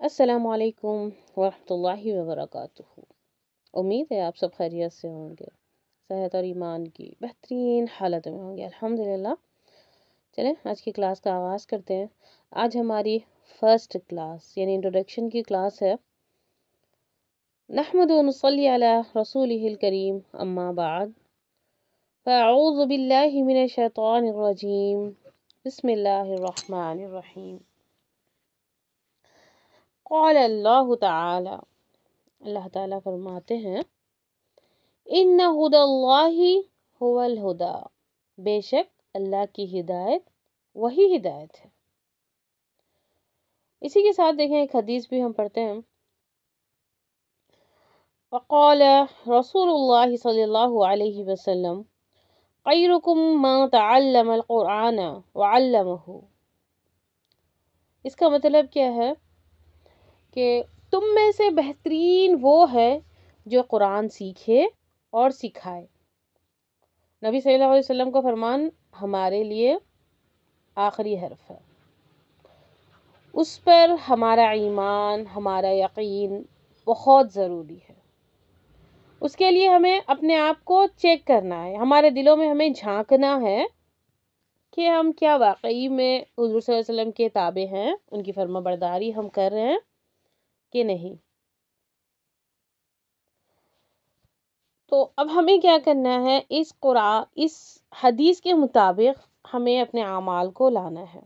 السلام علیکم ورحمۃ اللہ وبرکاتہ۔ امید ہے آپ سب خیریت سے ہوں گے، صحت اور ایمان کی بہترین حالت میں ہوں گے الحمدللہ۔ چلیں آج کی کلاس کا آغاز کرتے ہیں۔ آج ہماری فرسٹ کلاس یعنی انٹروڈکشن کی کلاس ہے۔ نحمد و نصلی علی رسولہ الکریم، اما بعد، فاعوذ باللہ من الشیطان الرجیم، بسم اللہ الرحمن الرحیم۔ قال اللہ تعالی، اللہ تعالیٰ فرماتے ہیں، ان ہدی اللہ هو الہدا، بے شک اللہ کی ہدایت وہی ہدایت ہے۔ اسی کے ساتھ دیکھیں ایک حدیث بھی ہم پڑھتے ہیں۔ وقال رسول اللہ صلی اللہ علیہ وسلم، خیرکم من تعلم القرآن وعلمہ۔ اس کا مطلب کیا ہے کہ تم میں سے بہترین وہ ہے جو قرآن سیکھے اور سکھائے۔ نبی صلی اللہ علیہ وسلم کا فرمان ہمارے لیے آخری حرف ہے، اس پر ہمارا ایمان، ہمارا یقین بہت ضروری ہے۔ اس کے لیے ہمیں اپنے آپ کو چیک کرنا ہے، ہمارے دلوں میں ہمیں جھانکنا ہے کہ ہم کیا واقعی میں حضور صلی اللہ علیہ وسلم کے تابع ہیں، ان کی فرما برداری ہم کر رہے ہیں کہ نہیں۔ تو اب ہمیں کیا کرنا ہے، اس حدیث کے مطابق ہمیں اپنے اعمال کو لانا ہے۔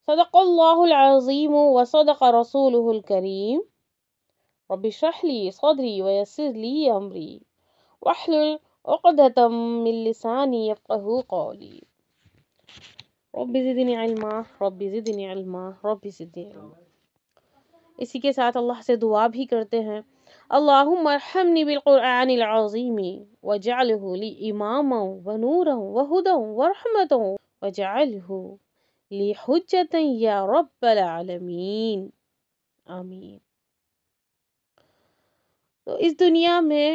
صدق اللہ العظیم وصدق رسولہ الکریم، رب اشرح لی صدری ویسر لی امری واحلل عقدۃ من لسانی یفقہوا قولی، رب زدنی علما رب زدنی علما رب زدنی علما۔ اسی کے ساتھ اللہ سے دعا بھی کرتے ہیں، اللہم ارحمنی بالقرآن العظیم واجعلہ لی اماما ونورا وہدا ورحمتا واجعلہ لی حجتا یا رب العالمین، آمین۔ تو اس دنیا میں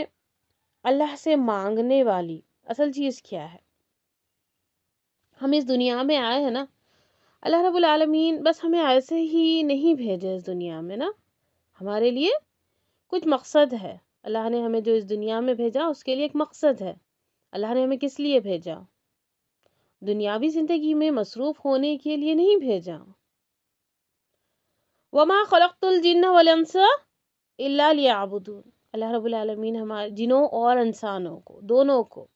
اللہ سے مانگنے والی اصل چیز کیا ہے؟ ہم اس دنیا میں آئے ہیں نا، اللہ رب العالمین بس ہمیں ایسے ہی نہیں بھیجے اس دنیا میں نا، ہمارے لیے کچھ مقصد ہے۔ اللہ نے ہمیں جو اس دنیا میں بھیجا اس کے لیے ایک مقصد ہے۔ اللہ نے ہمیں کس لیے بھیجا؟ دنیاوی زندگی میں مصروف ہونے کے لیے نہیں بھیجا۔ وَمَا خَلَقْتُ الْجِنَّ وَالْإِنسَ إِلَّا لِيَعْبُدُونَ، اللہ رب العالمین ہمارے جنوں اور انسانوں کو، دونوں کو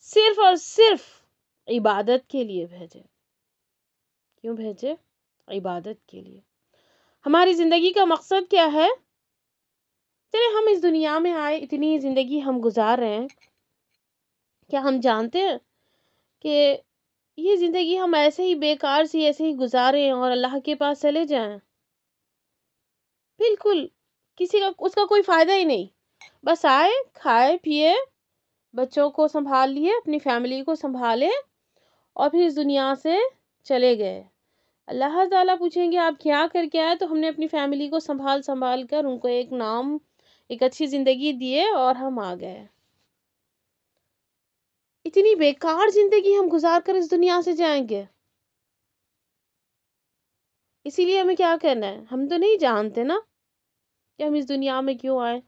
صرف اور صرف عبادت کے لیے بھیجے۔ کیوں بھیجے؟ عبادت کے لیے۔ ہماری زندگی کا مقصد کیا ہے؟ چلے ہم اس دنیا میں آئے، اتنی زندگی ہم گزار رہے ہیں، کیا ہم جانتے ہیں کہ یہ زندگی ہم ایسے ہی بیکار سی ایسے ہی گزاریں اور اللہ کے پاس چلے جائیں؟ بالکل کسی کا اس کا کوئی فائدہ ہی نہیں۔ بس آئے، کھائے پیے، بچوں کو سنبھال لیے، اپنی فیملی کو سنبھالے اور پھر اس دنیا سے چلے گئے۔ اللہ تعالیٰ پوچھیں گے آپ کیا کر کے آئے؟ تو ہم نے اپنی فیملی کو سنبھال کر ان کو ایک نام، ایک اچھی زندگی دیے اور ہم آ گئے۔ اتنی بیکار زندگی ہم گزار کر اس دنیا سے جائیں گے۔ اسی لیے ہمیں کیا کرنا ہے؟ ہم تو نہیں جانتے نا کہ ہم اس دنیا میں کیوں آئے۔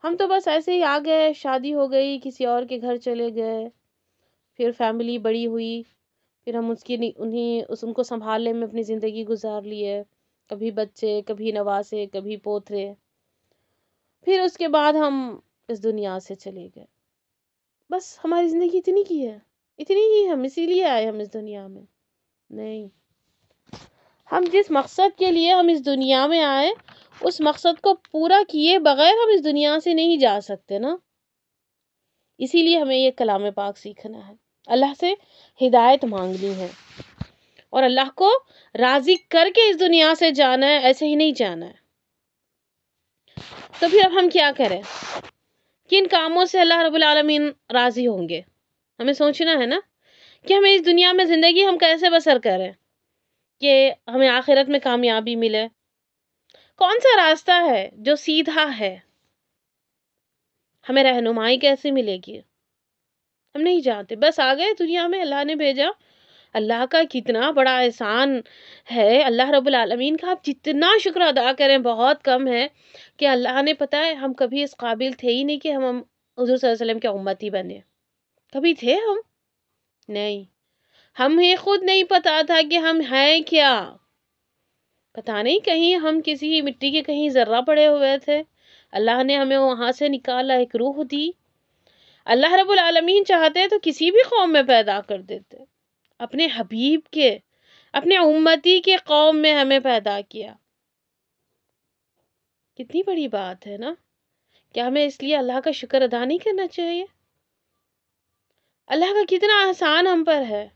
ہم تو بس ایسے ہی آ گئے، شادی ہو گئی، کسی اور کے گھر چلے گئے، پھر فیملی بڑی ہوئی، پھر ہم ان کو سنبھالنے میں اپنی زندگی گزار لیے، کبھی بچے، کبھی نواسے، کبھی پوترے، پھر اس کے بعد ہم اس دنیا سے چلے گئے۔ بس ہماری زندگی اتنی کی ہے، اتنی ہی ہم اسی لیے آئے ہم اس دنیا میں؟ نہیں، ہم جس مقصد کے لیے ہم اس دنیا میں آئے اس مقصد کو پورا کیے بغیر ہم اس دنیا سے نہیں جا سکتے نا۔ اسی لیے ہمیں یہ کلام پاک سیکھنا ہے، اللہ سے ہدایت مانگنی ہے اور اللہ کو راضی کر کے اس دنیا سے جانا ہے، ایسے ہی نہیں جانا ہے۔ تو پھر اب ہم کیا کریں؟ کن کاموں سے اللہ رب العالمین راضی ہوں گے؟ ہمیں سوچنا ہے نا کہ ہمیں اس دنیا میں زندگی ہم کیسے بسر کریں کہ ہمیں آخرت میں کامیابی ملے۔ کون سا راستہ ہے جو سیدھا ہے؟ ہمیں رہنمائی کیسے ملے گی؟ ہم نہیں جانتے، بس آ گئے دنیا میں، اللہ نے بھیجا، اللہ کا کتنا بڑا احسان ہے، اللہ رب العالمین کا آپ جتنا شکر ادا کریں بہت کم ہے، کہ اللہ نے پتہ ہے ہم کبھی اس قابل تھے ہی نہیں کہ ہم حضور صلی اللہ علیہ وسلم کے امتی بنے. کبھی تھے ہم؟ نہیں. ہمیں خود نہیں پتا تھا کہ ہم ہیں کیا. پتہ نہیں کہیں ہم کسی مٹی کے کہیں ذرہ پڑے ہوئے تھے، اللہ نے ہمیں وہاں سے نکالا، ایک روح دی. اللہ رب العالمین چاہتے تو کسی بھی قوم میں پیدا کر دیتے، اپنے حبیب کے، اپنے امتی کے قوم میں ہمیں پیدا کیا. کتنی بڑی بات ہے نا. کیا ہمیں اس لیے اللہ کا شکر ادا نہیں کرنا چاہیے؟ اللہ کا کتنا احسان ہم پر ہے،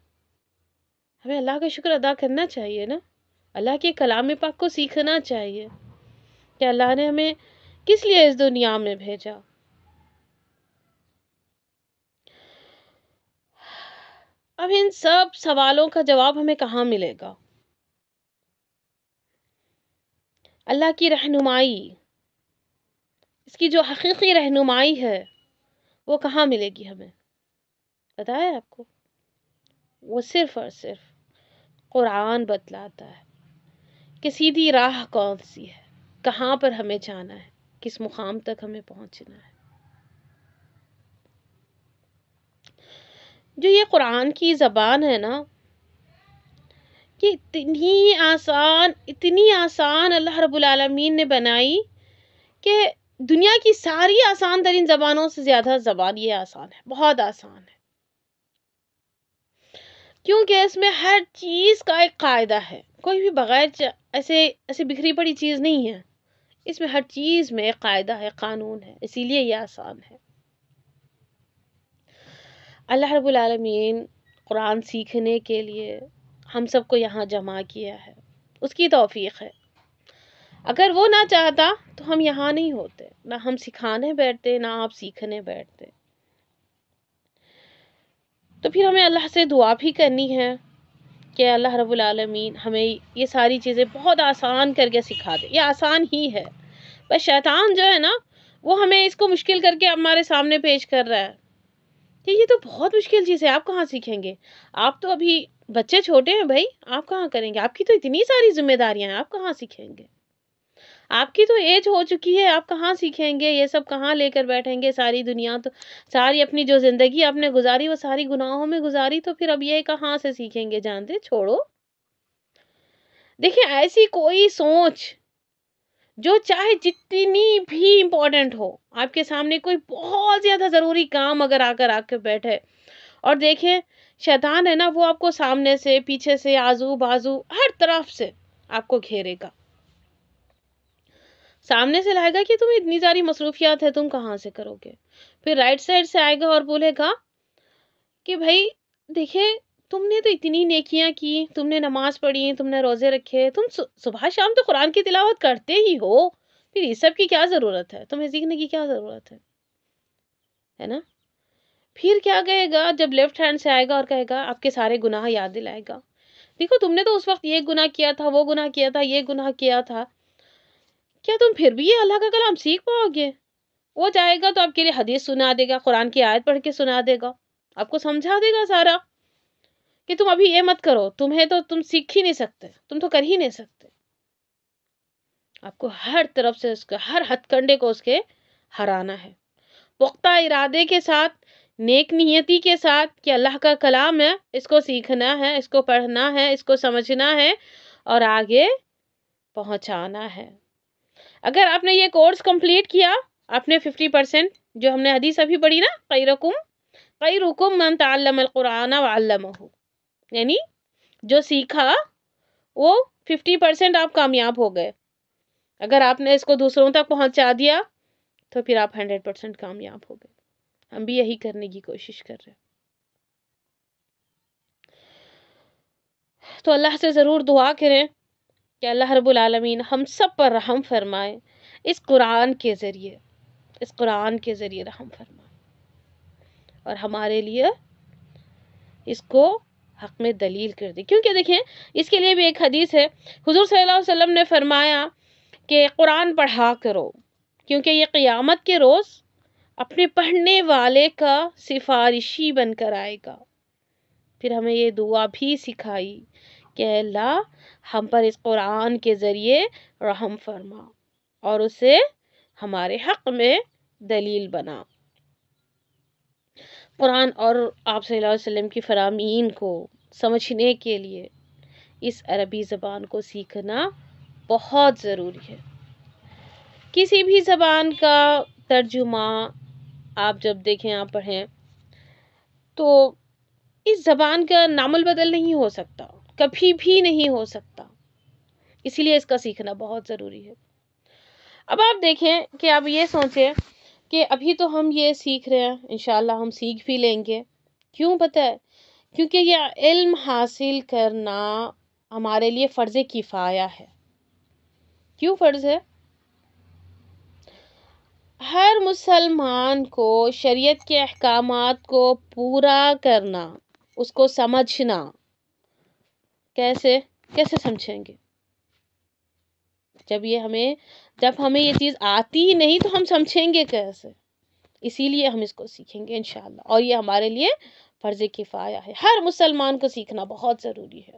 ہمیں اللہ کا شکر ادا کرنا چاہیے نا. اللہ کے کلام پاک کو سیکھنا چاہیے کہ اللہ نے ہمیں کس لیے اس دنیا میں بھیجا. اب ان سب سوالوں کا جواب ہمیں کہاں ملے گا؟ اللہ کی رہنمائی، اس کی جو حقیقی رہنمائی ہے وہ کہاں ملے گی ہمیں؟ پتہ ہے آپ کو؟ وہ صرف اور صرف قرآن بتلاتا ہے کہ سیدھی راہ کون سی ہے، کہاں پر ہمیں جانا ہے، کس مقام تک ہمیں پہنچنا ہے. جو یہ قرآن کی زبان ہے نا، کہ اتنی آسان اللہ رب العالمین نے بنائی کہ دنیا کی ساری آسان ترین زبانوں سے زیادہ زبان یہ آسان ہے، بہت آسان ہے. کیونکہ اس میں ہر چیز کا ایک قاعدہ ہے، کوئی بھی بغیر ایسے بکھری پڑی چیز نہیں ہے. اس میں ہر چیز میں ایک قاعدہ ہے، قانون ہے، اسی لیے یہ آسان ہے. اللہ رب العالمین قرآن سیکھنے کے لیے ہم سب کو یہاں جمع کیا ہے، اس کی توفیق ہے. اگر وہ نہ چاہتا تو ہم یہاں نہیں ہوتے، نہ ہم سکھانے بیٹھتے، نہ آپ سیکھنے بیٹھتے. تو پھر ہمیں اللہ سے دعا بھی کرنی ہے کہ اللہ رب العالمین ہمیں یہ ساری چیزیں بہت آسان کر کے سکھا دے. یہ آسان ہی ہے، بس شیطان جو ہے نا وہ ہمیں اس کو مشکل کر کے ہمارے سامنے پیش کر رہا ہے کہ یہ تو بہت مشکل چیز ہے، آپ کہاں سیکھیں گے، آپ تو ابھی بچے چھوٹے ہیں بھائی، آپ کہاں کریں گے، آپ کی تو اتنی ساری ذمہ داریاں ہیں، آپ کہاں سیکھیں گے، آپ کی تو ایج ہو چکی ہے، آپ کہاں سیکھیں گے، یہ سب کہاں لے کر بیٹھیں گے. ساری دنیا تو ساری اپنی جو زندگی آپ نے گزاری وہ ساری گناہوں میں گزاری، تو پھر اب یہ کہاں سے سیکھیں گے، جانتے چھوڑو. دیکھیں ایسی کوئی سوچ جو چاہے جتنی بھی امپورٹنٹ ہو، آپ کے سامنے کوئی بہت زیادہ ضروری کام اگر آ کے بیٹھے، اور دیکھیں شیطان ہے نا وہ آپ کو سامنے سے، پیچھے سے، آزو بازو ہر طرف سے آپ کو گھیرے گا. سامنے سے لائے گا کہ تمہیں اتنی ساری مصروفیات ہے، تم کہاں سے کرو گے. پھر رائٹ سائڈ سے آئے گا اور بولے گا کہ بھائی دیکھیں تم نے تو اتنی نیکیاں کی، تم نے نماز پڑھی، تم نے روزے رکھے، تم صبح شام تو قرآن کی تلاوت کرتے ہی ہو، پھر یہ سب کی کیا ضرورت ہے، تمہیں سیکھنے کی کیا ضرورت ہے نا. پھر کیا کہے گا جب لیفٹ ہینڈ سے آئے گا اور کہے گا آپ کے سارے گناہ یاد دلائے گا، دیکھو تم نے تو اس وقت یہ گناہ کیا تھا، وہ گناہ کیا تھا، یہ گناہ کیا تھا، کیا تم پھر بھی یہ اللہ کا کلام سیکھ پاؤ گے. وہ جائے گا تو آپ کے لیے حدیث سنا دے گا، قرآن کی آیت پڑھ کے سنا دے گا، آپ کو سمجھا دے گا سارا کہ تم ابھی یہ مت کرو، تم سیکھ ہی نہیں سکتے، تم تو کر ہی نہیں سکتے. آپ کو ہر طرف سے اس کے ہر ہتھ کنڈے کو اس کے ہرانا ہے، پختہ ارادے کے ساتھ، نیک نیتی کے ساتھ کہ اللہ کا کلام ہے، اس کو سیکھنا ہے، اس کو پڑھنا ہے، اس کو سمجھنا ہے اور آگے پہنچانا ہے. اگر آپ نے یہ کورس کمپلیٹ کیا، آپ نے 50% جو ہم نے حدیث ابھی پڑھی نا، خیرکم من تعلم القرآن وعلمہ، یعنی جو سیکھا وہ 50% آپ کامیاب ہو گئے. اگر آپ نے اس کو دوسروں تک پہنچا دیا تو پھر آپ 100% کامیاب ہو گئے. ہم بھی یہی کرنے کی کوشش کر رہے ہیں. تو اللہ سے ضرور دعا کریں کہ اللہ رب العالمین ہم سب پر رحم فرمائے، اس قرآن کے ذریعے رحم فرمائے اور ہمارے لیے اس کو حق میں دلیل کر دے. کیونکہ دیکھیں اس کے لیے بھی ایک حدیث ہے، حضور صلی اللہ علیہ وسلم نے فرمایا کہ قرآن پڑھا کرو، کیونکہ یہ قیامت کے روز اپنے پڑھنے والے کا سفارشی بن کر آئے گا. پھر ہمیں یہ دعا بھی سکھائی کہ اللہ ہم پر اس قرآن کے ذریعے رحم فرما اور اسے ہمارے حق میں دلیل بنا۔ قرآن اور آپ صلی اللہ علیہ وسلم کی فرامین کو سمجھنے کے لیے اس عربی زبان کو سیکھنا بہت ضروری ہے۔ کسی بھی زبان کا ترجمہ آپ جب دیکھیں، آپ پڑھیں، تو اس زبان کا نام البدل نہیں ہو سکتا، کبھی بھی نہیں ہو سکتا، اسی لیے اس کا سیکھنا بہت ضروری ہے۔ اب آپ دیکھیں کہ آپ یہ سوچیں کہ ابھی تو ہم یہ سیکھ رہے ہیں، انشاءاللہ ہم سیکھ بھی لیں گے۔ کیوں پتہ ہے؟ کیونکہ یہ علم حاصل کرنا ہمارے لیے فرض کفایہ ہے۔ کیوں فرض ہے؟ ہر مسلمان کو شریعت کے احکامات کو پورا کرنا، اس کو سمجھنا، کیسے سمجھیں گے؟ جب ہمیں یہ چیز آتی ہی نہیں تو ہم سمجھیں گے کیسے؟ اسی لیے ہم اس کو سیکھیں گے انشاءاللہ، اور یہ ہمارے لیے فرض کفایہ ہے، ہر مسلمان کو سیکھنا بہت ضروری ہے۔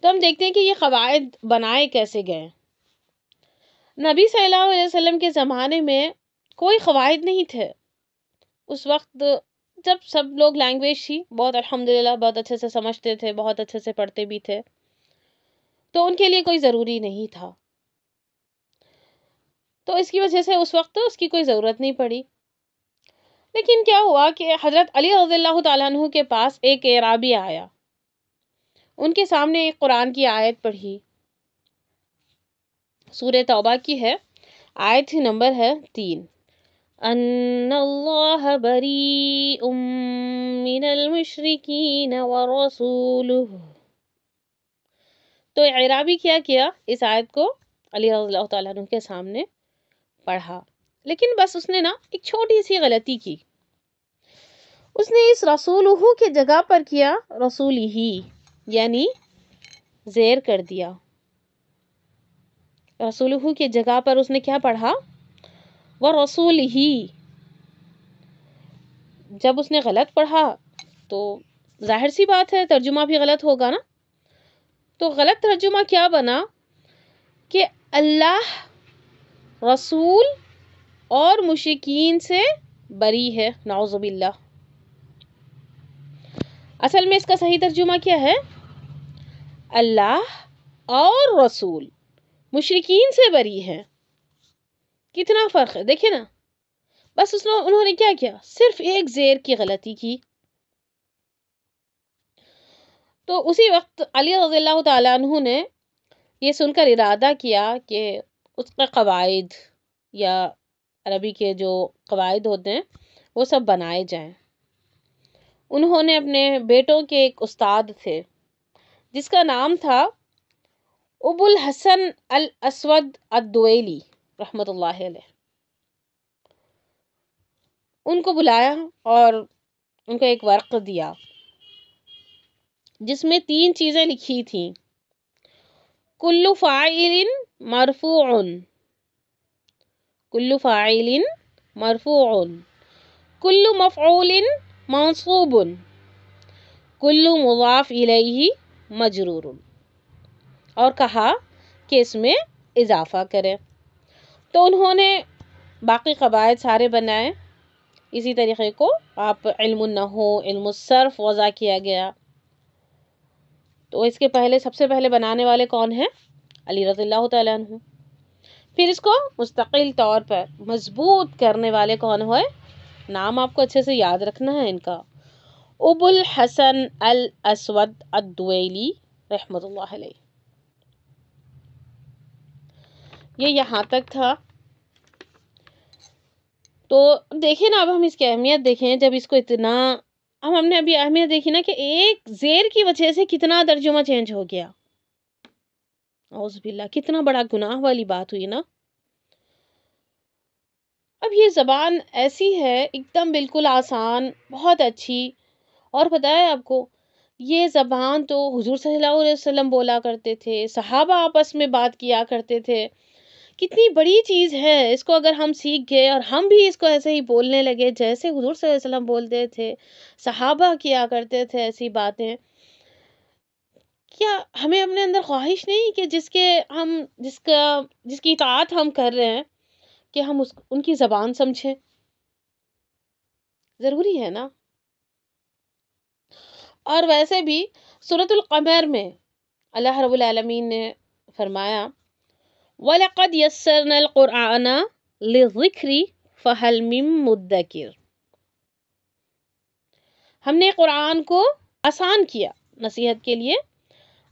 تو ہم دیکھتے ہیں کہ یہ قواعد بنائے کیسے گئے۔ نبی صلی اللہ علیہ وسلم کے زمانے میں کوئی قواعد نہیں تھے۔ اس وقت جب سب لوگ لینگویج تھی بہت، الحمدللہ بہت اچھے سے سمجھتے تھے، بہت اچھے سے پڑھتے بھی تھے، تو ان کے لیے کوئی ضروری نہیں تھا، تو اس کی وجہ سے اس وقت اس کی کوئی ضرورت نہیں پڑی۔ لیکن کیا ہوا کہ حضرت علی رضی اللہ تعالیٰ عنہ کے پاس ایک اعرابی آیا، ان کے سامنے ایک قرآن کی آیت پڑھی، سورہ توبہ کی ہے، آیت نمبر ہے 3، ان اللہ بریء من المشرکین ورسولہ۔ تو اعرابی کیا اس آیت کو علی رضی اللہ تعالیٰ عنہ کے سامنے پڑھا، لیکن بس اس نے ایک چھوٹی سی غلطی کی، اس نے اس رسولہ کے جگہ پر کیا رسولہ، یعنی زیر کر دیا۔ رسولہ کے جگہ پر اس نے کیا پڑھا؟ وَرَسُولِهِ۔ جب اس نے غلط پڑھا تو ظاہر سی بات ہے ترجمہ بھی غلط ہوگا نا، تو غلط ترجمہ کیا بنا کہ اللہ، رسول اور مشرکین سے بری ہے، نعوذ باللہ۔ اصل میں اس کا صحیح ترجمہ کیا ہے؟ اللہ اور رسول مشرکین سے بری ہے۔ کتنا فرق ہے، دیکھیں نا، بس انہوں نے کیا صرف ایک زیر کی غلطی کی۔ تو اسی وقت علی رضی اللہ تعالیٰ عنہ نے یہ سن کر ارادہ کیا کہ اس کے قواعد یا عربی کے جو قواعد ہوتے ہیں وہ سب بنائے جائیں۔ انہوں نے اپنے بیٹوں کے ایک استاد تھے جس کا نام تھا ابو الحسن الاسود الدویلی رحمۃ اللہ علیہ، ان کو بلایا اور ان کو ایک ورق دیا جس میں 3 چیزیں لکھی تھیں، کل فاعل مرفوع، کل فاعل مرفوع، کل مفعول منصوب، کل مضاف الیہ مجرور، اور کہا کہ اس میں اضافہ کریں۔ تو انہوں نے باقی قواعد سارے بنائے، اسی طریقے کو آپ علم النحو، علم الصرف وضع کیا گیا۔ تو اس کے سب سے پہلے بنانے والے کون ہیں؟ علی رضی اللہ تعالیٰ عنہ۔ پھر اس کو مستقل طور پر مضبوط کرنے والے کون ہوئے؟ نام آپ کو اچھے سے یاد رکھنا ہے ان کا، ابو الحسن الاسود الدویلی رحمۃ اللہ علیہ۔ یہ یہاں تک تھا۔ تو دیکھیں نا، اب ہم اس کی اہمیت دیکھیں، جب اس کو اتنا ہم نے ابھی اہمیت دیکھی نا کہ ایک زیر کی وجہ سے کتنا ترجمہ چینج ہو گیا، اعوذ باللہ، کتنا بڑا گناہ والی بات ہوئی نا۔ اب یہ زبان ایسی ہے ایک دم بالکل آسان، بہت اچھی، اور پتہ ہے آپ کو یہ زبان تو حضور صلی اللہ علیہ وسلم بولا کرتے تھے، صحابہ آپس میں بات کیا کرتے تھے کتنی بڑی چیز ہے، اس کو اگر ہم سیکھ گئے اور ہم بھی اس کو ایسے ہی بولنے لگے جیسے حضور صلی اللہ علیہ وسلم بولتے تھے، صحابہ کیا کرتے تھے ایسی باتیں، کیا ہمیں اپنے اندر خواہش نہیں کہ جس کی اطاعت ہم کر رہے ہیں کہ ہم ان کی زبان سمجھیں؟ ضروری ہے نا۔ اور ویسے بھی سورۃ القمر میں اللہ رب العالمین نے فرمایا وَلَقَدْ يَسَّرْنَا الْقُرْآنَ لِلذِّكْرِ فَهَلْ مِن مُدَّكِرٍ، ہم نے قرآن کو آسان کیا، نصیحت کے لیے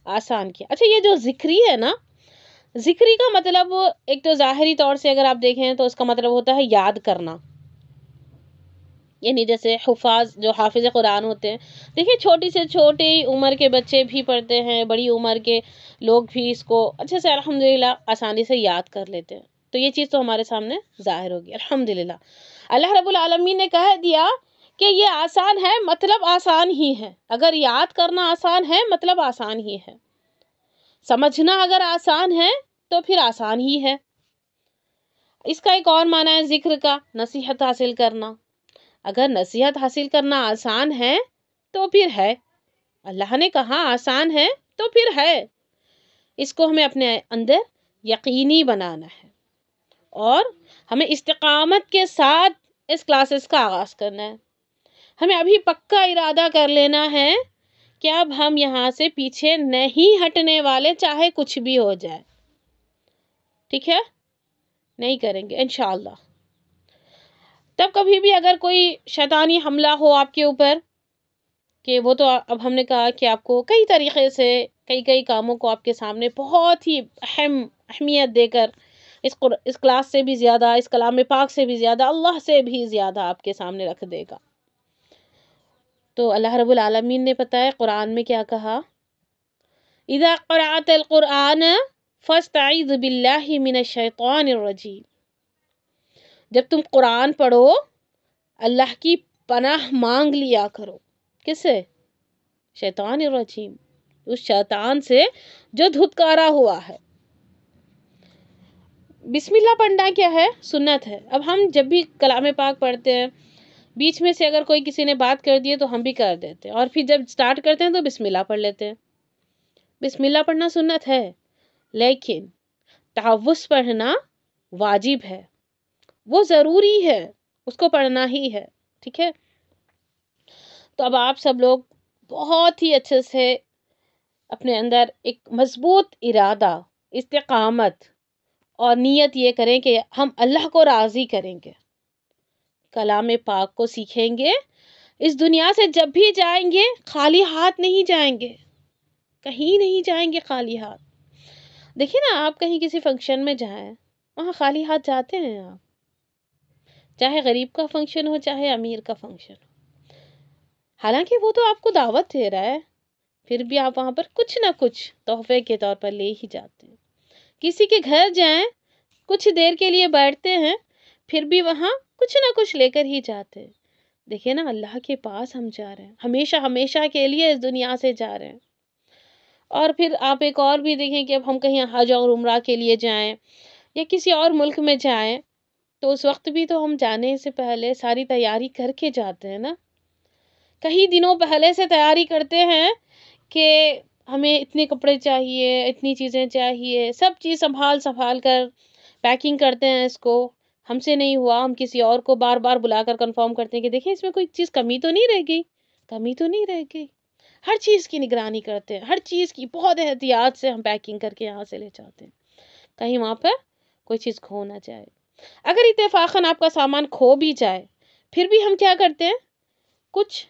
آسان کیا۔ اچھا، یہ جو ذکری ہے نا، ذکری کا مطلب ایک تو ظاہری طور سے اگر آپ دیکھیں تو اس کا مطلب ہوتا ہے یاد کرنا، یعنی جیسے حفاظ جو حافظ قرآن ہوتے ہیں، دیکھیں چھوٹی سے چھوٹی عمر کے بچے بھی پڑھتے ہیں، بڑی عمر کے لوگ بھی اس کو اچھے سے الحمدللہ آسانی سے یاد کر لیتے ہیں، تو یہ چیز تو ہمارے سامنے ظاہر ہوگی الحمدللہ۔ اللہ رب العالمین نے کہہ دیا کہ یہ آسان ہے، مطلب آسان ہی ہے، اگر یاد کرنا آسان ہے مطلب آسان ہی ہے، سمجھنا اگر آسان ہے تو پھر آسان ہی ہے۔ اس کا ایک اور معنی ہے ذکر کا، نصیحت حاصل کرنا، اگر نصیحت حاصل کرنا آسان ہے تو پھر ہے، اللہ نے کہا آسان ہے تو پھر ہے، اس کو ہمیں اپنے اندر یقینی بنانا ہے اور ہمیں استقامت کے ساتھ اس کلاسز کا آغاز کرنا ہے۔ ہمیں ابھی پکا ارادہ کر لینا ہے کہ اب ہم یہاں سے پیچھے نہیں ہٹنے والے، چاہے کچھ بھی ہو جائے، ٹھیک ہے، نہیں کریں گے انشاءاللہ۔ تب کبھی بھی اگر کوئی شیطانی حملہ ہو آپ کے اوپر، کہ وہ تو اب ہم نے کہا کہ آپ کو کئی طریقے سے کئی کاموں کو آپ کے سامنے بہت ہی اہمیت دے کر اس کلاس سے بھی زیادہ، اس کلام پاک سے بھی زیادہ، اللہ سے بھی زیادہ آپ کے سامنے رکھ دے گا، تو اللہ رب العالمین نے پتہ ہے قرآن میں کیا کہا، اذا قرأت القرآن فاستعذ باللہ من الشیطان الرجیم، جب تم قرآن پڑھو اللہ کی پناہ مانگ لیا کرو، کس سے؟ شیطان الرجیم، اس شیطان سے جو دھتکارا ہوا ہے۔ بسم اللہ پڑھنا کیا ہے؟ سنت ہے۔ اب ہم جب بھی کلام پاک پڑھتے ہیں، بیچ میں سے اگر کوئی کسی نے بات کر دی ہے تو ہم بھی کر دیتے ہیں، اور پھر جب سٹارٹ کرتے ہیں تو بسم اللہ پڑھ لیتے ہیں۔ بسم اللہ پڑھنا سنت ہے، لیکن تعوذ پڑھنا واجب ہے، وہ ضروری ہے، اس کو پڑھنا ہی ہے، ٹھیک ہے۔ تو اب آپ سب لوگ بہت ہی اچھے سے اپنے اندر ایک مضبوط ارادہ، استقامت اور نیت یہ کریں کہ ہم اللہ کو راضی کریں گے، کلام پاک کو سیکھیں گے، اس دنیا سے جب بھی جائیں گے خالی ہاتھ نہیں جائیں گے، کہیں نہیں جائیں گے خالی ہاتھ۔ دیکھیں نا، آپ کہیں کسی فنکشن میں جائیں، وہاں خالی ہاتھ جاتے ہیں آپ، چاہے غریب کا فنکشن ہو چاہے امیر کا فنکشن ہو، حالانکہ وہ تو آپ کو دعوت دے رہا ہے، پھر بھی آپ وہاں پر کچھ نہ کچھ تحفے کے طور پر لے ہی جاتے ہیں۔ کسی کے گھر جائیں، کچھ دیر کے لیے بیٹھتے ہیں، پھر بھی وہاں کچھ نہ کچھ لے کر ہی جاتے ہیں۔ دیکھیں نا، اللہ کے پاس ہم جا رہے ہیں، ہمیشہ ہمیشہ کے لیے اس دنیا سے جا رہے ہیں۔ اور پھر آپ ایک اور بھی دیکھیں کہ اب ہم کہیں حج اور عمرہ کے لیے جائیں یا کسی اور ملک میں جائیں، تو اس وقت بھی تو ہم جانے سے پہلے ساری تیاری کر کے جاتے ہیں نا، کئی دنوں پہلے سے تیاری کرتے ہیں کہ ہمیں اتنے کپڑے چاہیے، اتنی چیزیں چاہیے، سب چیز سنبھال کر پیکنگ کرتے ہیں، اس کو ہم سے نہیں ہوا ہم کسی اور کو بار بار بلا کر کنفرم کرتے ہیں کہ دیکھیں اس میں کوئی چیز کمی تو نہیں رہ گئی، کمی تو نہیں رہ گئی، ہر چیز کی نگرانی کرتے ہیں، ہر چیز کی بہت احتیاط سے ہم پیکنگ کر کے یہاں سے لے جاتے ہیں، کہیں وہاں پر کوئی چیز کھو نہ جائے۔ اگر اتفاقاً آپ کا سامان کھو بھی جائے، پھر بھی ہم کیا کرتے ہیں، کچھ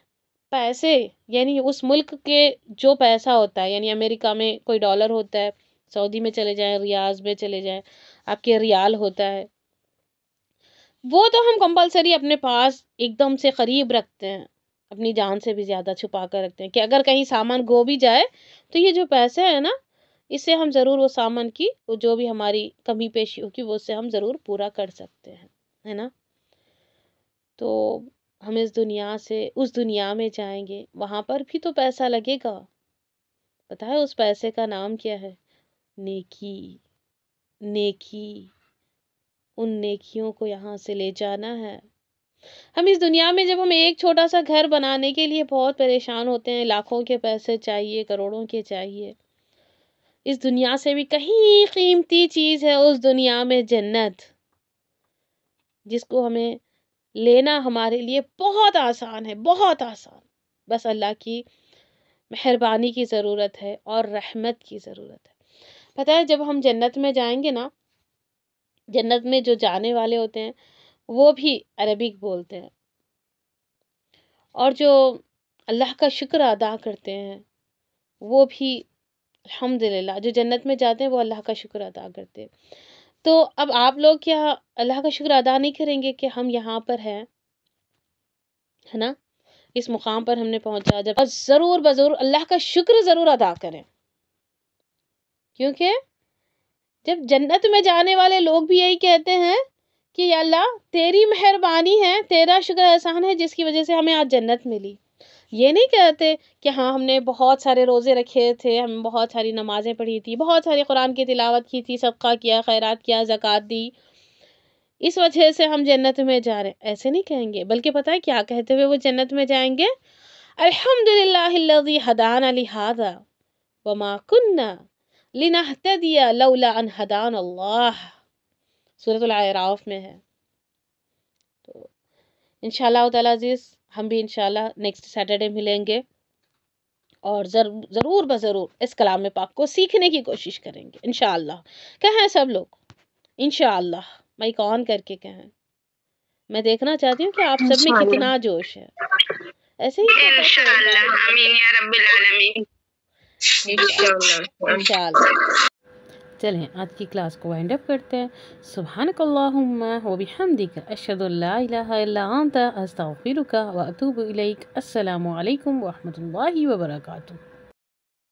پیسے، یعنی اس ملک کے جو پیسہ ہوتا ہے، یعنی امریکہ میں کوئی ڈالر ہوتا ہے، سعودی میں چلے جائیں، ریاض میں چلے جائیں، آپ کے ریال ہوتا ہے، وہ تو ہم کمپلسری اپنے پاس ایک دم سے قریب رکھتے ہیں، اپنی جان سے بھی زیادہ چھپا کر رکھتے ہیں کہ اگر کہیں سامان گو بھی جائے تو یہ جو پیسے ہیں نا، اس سے ہم ضرور وہ سامان کی وہ جو بھی ہماری کمی پیشی ہوگی وہ اس سے ہم ضرور پورا کر سکتے ہیں، ہے نا۔ تو ہم اس دنیا سے اس دنیا میں جائیں گے، وہاں پر بھی تو پیسہ لگے گا، پتہ ہے اس پیسے کا نام کیا ہے؟ نیکی، نیکی، ان نیکیوں کو یہاں سے لے جانا ہے۔ ہم اس دنیا میں جب ہم ایک چھوٹا سا گھر بنانے کے لیے بہت پریشان ہوتے ہیں، لاکھوں کے پیسے چاہیے، کروڑوں کے چاہیے، اس دنیا سے بھی کہیں قیمتی چیز ہے اس دنیا میں جنت، جس کو ہمیں لینا ہمارے لیے بہت آسان ہے، بہت آسان۔ بس اللہ کی مہربانی کی ضرورت ہے اور رحمت کی ضرورت ہے۔ پتہ ہے جب ہم جنت میں جائیں گے نا، جنت میں جو جانے والے ہوتے ہیں وہ بھی عربک بولتے ہیں، اور جو اللہ کا شکر ادا کرتے ہیں وہ بھی الحمدللہ، جو جنت میں جاتے ہیں وہ اللہ کا شکر ادا کرتے ہیں۔ تو اب آپ لوگ کیا اللہ کا شکر ادا نہیں کریں گے کہ ہم یہاں پر ہیں، ہے نا، اس مقام پر ہم نے پہنچا؟ جب ضرور بضرور اللہ کا شکر ضرور ادا کریں، کیونکہ جب جنت میں جانے والے لوگ بھی یہی کہتے ہیں کہ یا اللہ تیری مہربانی ہے، تیرا شکر احسان ہے جس کی وجہ سے ہمیں آج جنت ملی۔ یہ نہیں کہتے کہ ہاں ہم نے بہت سارے روزے رکھے تھے، ہم بہت ساری نمازیں پڑھی تھی، بہت ساری قرآن کی تلاوت کی تھی، صدقہ کیا، خیرات کیا، زکوٰۃ دی، اس وجہ سے ہم جنت میں جا رہے ہیں، ایسے نہیں کہیں گے۔ بلکہ پتہ ہے کیا کہتے ہوئے وہ جنت میں جائیں گے؟ الحمدللہ الذی ہدانا لہذا وما کنا لنہتدی لولا ان ہدانا اللہ، سورۃ الاعراف میں ہے۔ تو انشاءاللہ تعالیٰ عزیز ہم بھی انشاءاللہ نیکسٹ سیٹرڈے ملیں گے، اور ضرور بضرور اس کلام پاک کو سیکھنے کی کوشش کریں گے انشاءاللہ۔ کہیں سب لوگ انشاءاللہ مائک آن کر کے کہیں، میں دیکھنا چاہتی ہوں کہ آپ سب میں کتنا جوش ہے۔ ایسے ہی انشاءاللہ، آمین یا رب العالمین، انشاءاللہ۔ چلیں آج کی کلاس کو وائنڈ اپ کرتے ہیں۔ سبحانک اللہم و بحمدک، اشہد ان لا الہ الا انت، استغفرک و اتوب الیک۔ السلام علیکم ورحمۃ اللہ وبرکاتہ۔